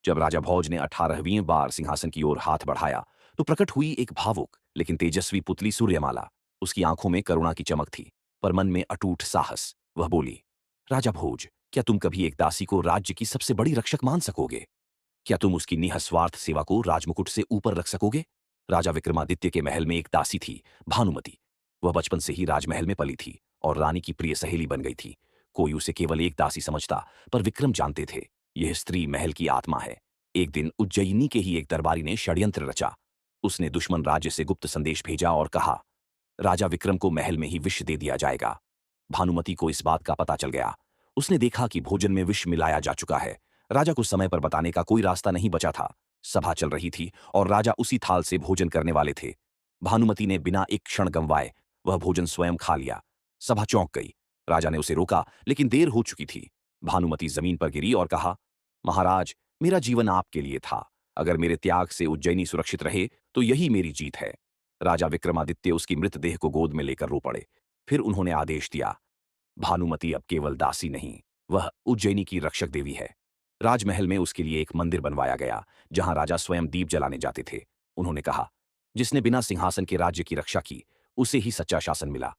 जब राजा भोज ने 18वीं बार सिंहासन की ओर हाथ बढ़ाया तो प्रकट हुई एक भावुक लेकिन तेजस्वी पुतली सूर्यमाला। उसकी आंखों में करुणा की चमक थी, पर मन में अटूट साहस। वह बोली, राजा भोज, क्या तुम कभी एक दासी को राज्य की सबसे बड़ी रक्षक मान सकोगे? क्या तुम उसकी निःस्वार्थ सेवा को राजमुकुट से ऊपर रख सकोगे? राजा विक्रमादित्य के महल में एक दासी थी, भानुमति। वह बचपन से ही राजमहल में पली थी और रानी की प्रिय सहेली बन गई थी। कोई उसे केवल एक दासी समझता, पर विक्रम जानते थे यह स्त्री महल की आत्मा है। एक दिन उज्जयिनी के ही एक दरबारी ने षड्यंत्र रचा। उसने दुश्मन राज्य से गुप्त संदेश भेजा और कहा, राजा विक्रम को महल में ही विष दे दिया जाएगा। भानुमति को इस बात का पता चल गया। उसने देखा कि भोजन में विष मिलाया जा चुका है। राजा को समय पर बताने का कोई रास्ता नहीं बचा था। सभा चल रही थी और राजा उसी थाल से भोजन करने वाले थे। भानुमति ने बिना एक क्षण गंवाए वह भोजन स्वयं खा लिया। सभा चौंक गई। राजा ने उसे रोका, लेकिन देर हो चुकी थी। भानुमति जमीन पर गिरी और कहा, महाराज, मेरा जीवन आपके लिए था। अगर मेरे त्याग से उज्जैनी सुरक्षित रहे तो यही मेरी जीत है। राजा विक्रमादित्य उसकी मृतदेह को गोद में लेकर रो पड़े। फिर उन्होंने आदेश दिया, भानुमति अब केवल दासी नहीं, वह उज्जैनी की रक्षक देवी है। राजमहल में उसके लिए एक मंदिर बनवाया गया, जहां राजा स्वयं दीप जलाने जाते थे। उन्होंने कहा, जिसने बिना सिंहासन के राज्य की रक्षा की, उसे ही सच्चा शासन मिला।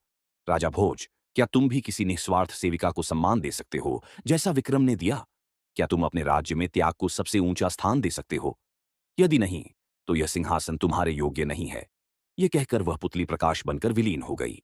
राजा भोज, क्या तुम भी किसी निस्वार्थ सेविका को सम्मान दे सकते हो, जैसा विक्रम ने दिया? क्या तुम अपने राज्य में त्याग को सबसे ऊंचा स्थान दे सकते हो? यदि नहीं, तो यह सिंहासन तुम्हारे योग्य नहीं है। ये कहकर वह पुतली प्रकाश बनकर विलीन हो गई।